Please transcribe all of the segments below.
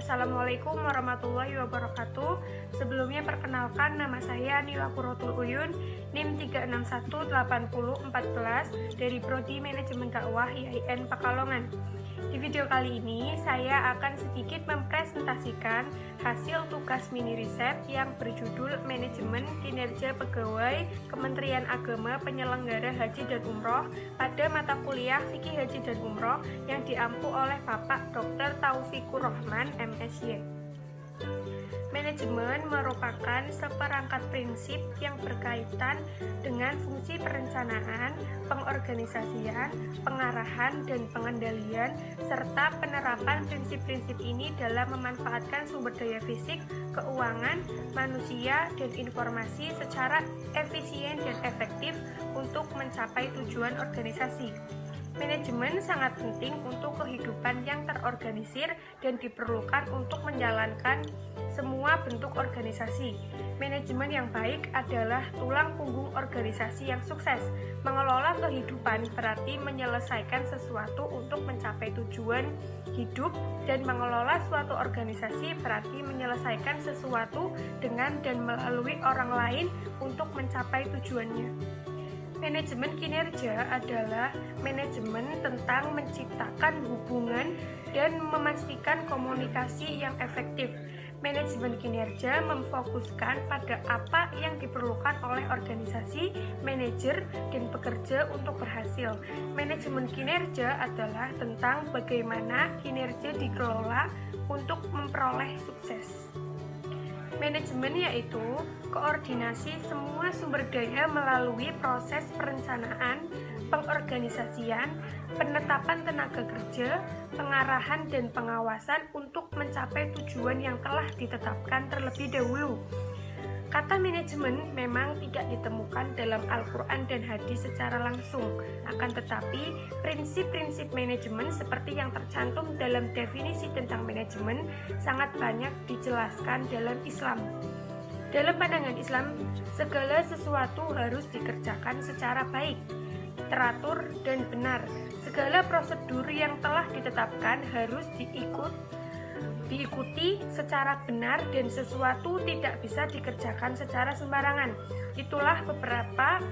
Assalamualaikum warahmatullahi wabarakatuh. Sebelumnya perkenalkan, nama saya Nila Qurratul Uyun, NIM 3618014 dari Prodi Manajemen Dakwah IAIN Pekalongan. Di video kali ini saya akan sedikit mempresentasikan hasil tugas mini riset yang berjudul Manajemen Kinerja Pegawai Kementerian Agama Penyelenggara Haji dan Umroh pada mata kuliah Fikih Haji dan Umroh yang diampu oleh Bapak Dr. Taufikur Rahman, MSy. Manajemen merupakan seperangkat prinsip yang berkaitan dengan fungsi perencanaan, pengorganisasian, pengarahan, dan pengendalian, serta penerapan prinsip-prinsip ini dalam memanfaatkan sumber daya fisik, keuangan, manusia, dan informasi secara efisien dan efektif untuk mencapai tujuan organisasi. Manajemen sangat penting untuk kehidupan yang terorganisir dan diperlukan untuk menjalankan semua bentuk organisasi. Manajemen yang baik adalah tulang punggung organisasi yang sukses. Mengelola kehidupan berarti menyelesaikan sesuatu untuk mencapai tujuan hidup, dan mengelola suatu organisasi berarti menyelesaikan sesuatu dengan dan melalui orang lain untuk mencapai tujuannya. Manajemen kinerja adalah manajemen tentang menciptakan hubungan dan memastikan komunikasi yang efektif. Manajemen kinerja memfokuskan pada apa yang diperlukan oleh organisasi, manajer, dan pekerja untuk berhasil. Manajemen kinerja adalah tentang bagaimana kinerja dikelola untuk memperoleh sukses. Manajemen yaitu koordinasi semua sumber daya melalui proses perencanaan, pengorganisasian, penetapan tenaga kerja, pengarahan, dan pengawasan untuk mencapai tujuan yang telah ditetapkan terlebih dahulu. Kata manajemen memang tidak ditemukan dalam Al-Quran dan hadis secara langsung, akan tetapi prinsip-prinsip manajemen seperti yang tercantum dalam definisi tentang manajemen sangat banyak dijelaskan dalam Islam. Dalam pandangan Islam, segala sesuatu harus dikerjakan secara baik, teratur, dan benar. Segala prosedur yang telah ditetapkan harus diikuti secara benar, dan sesuatu tidak bisa dikerjakan secara sembarangan. Itulah beberapa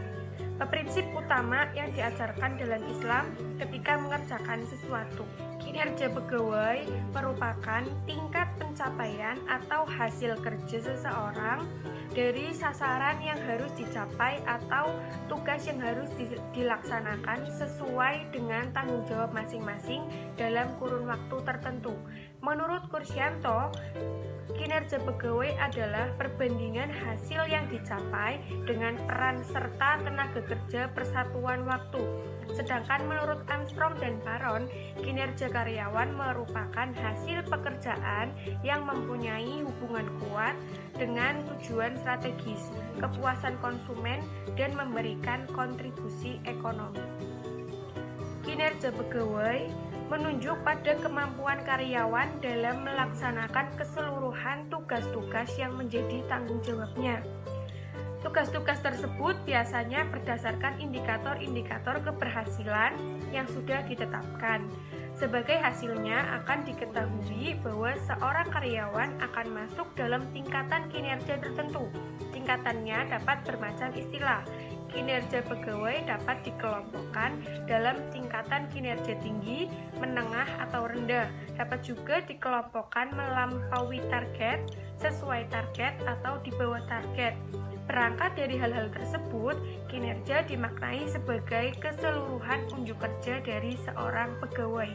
prinsip utama yang diajarkan dalam Islam ketika mengerjakan sesuatu. Kinerja pegawai merupakan tingkat pencapaian atau hasil kerja seseorang dari sasaran yang harus dicapai atau tugas yang harus dilaksanakan sesuai dengan tanggung jawab masing-masing dalam kurun waktu tertentu. Menurut Kursyanto, kinerja pegawai adalah perbandingan hasil yang dicapai dengan peran serta tenaga kerja persatuan waktu. Sedangkan menurut Armstrong dan Baron, kinerja karyawan merupakan hasil pekerjaan yang mempunyai hubungan kuat dengan tujuan strategis, kepuasan konsumen, dan memberikan kontribusi ekonomi. Kinerja pegawai menunjuk pada kemampuan karyawan dalam melaksanakan keseluruhan tugas-tugas yang menjadi tanggung jawabnya. Tugas-tugas tersebut biasanya berdasarkan indikator-indikator keberhasilan yang sudah ditetapkan. Sebagai hasilnya akan diketahui bahwa seorang karyawan akan masuk dalam tingkatan kinerja tertentu. Tingkatannya dapat bermacam istilah. Kinerja pegawai dapat dikelompokkan dalam tingkatan kinerja tinggi, menengah, atau rendah. Dapat juga dikelompokkan melampaui target, sesuai target, atau di bawah target. Berangkat dari hal-hal tersebut, kinerja dimaknai sebagai keseluruhan unjuk kerja dari seorang pegawai.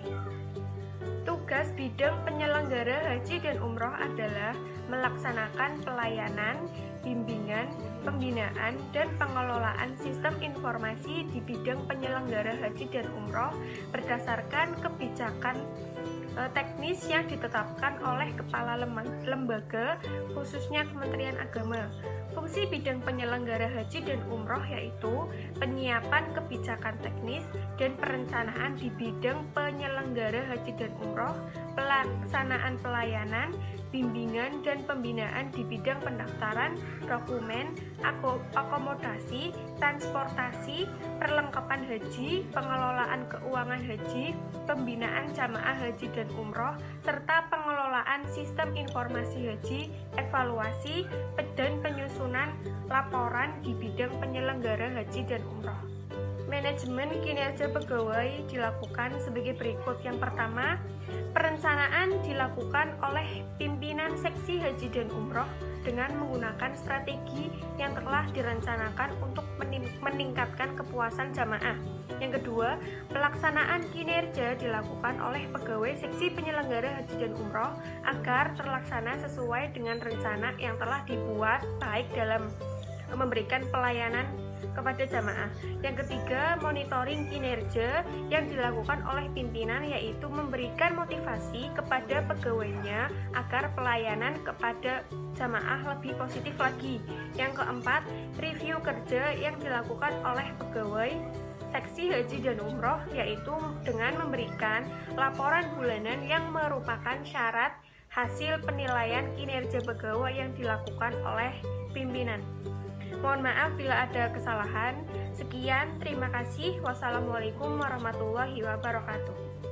Tugas bidang penyelenggara haji dan umroh adalah melaksanakan pelayanan, bimbingan, pembinaan, dan pengelolaan sistem informasi di bidang penyelenggara haji dan umroh berdasarkan kebijakan teknis yang ditetapkan oleh kepala lembaga, khususnya Kementerian Agama. Fungsi bidang penyelenggara haji dan umroh yaitu penyiapan kebijakan teknis dan perencanaan di bidang penyelenggara haji dan umroh, pelaksanaan pelayanan, bimbingan dan pembinaan di bidang pendaftaran, dokumen, akomodasi, transportasi, perlengkapan haji, pengelolaan keuangan haji, pembinaan jamaah haji dan umroh, serta pengelolaan sistem informasi haji, evaluasi, dan penyusunan laporan di bidang penyelenggara haji dan umroh. Manajemen kinerja pegawai dilakukan sebagai berikut. Yang pertama, perencanaan dilakukan oleh pimpinan seksi haji dan umroh dengan menggunakan strategi yang telah direncanakan untuk meningkatkan kepuasan jamaah. Yang kedua, pelaksanaan kinerja dilakukan oleh pegawai seksi penyelenggara haji dan umroh agar terlaksana sesuai dengan rencana yang telah dibuat, baik dalam memberikan pelayanan kepada jamaah. Yang ketiga, monitoring kinerja yang dilakukan oleh pimpinan, yaitu memberikan motivasi kepada pegawainya agar pelayanan kepada jamaah lebih positif lagi. Yang keempat, review kerja yang dilakukan oleh pegawai seksi haji dan umroh, yaitu dengan memberikan laporan bulanan yang merupakan syarat hasil penilaian kinerja pegawai yang dilakukan oleh pimpinan. Mohon maaf bila ada kesalahan. Sekian, terima kasih. Wassalamualaikum warahmatullahi wabarakatuh.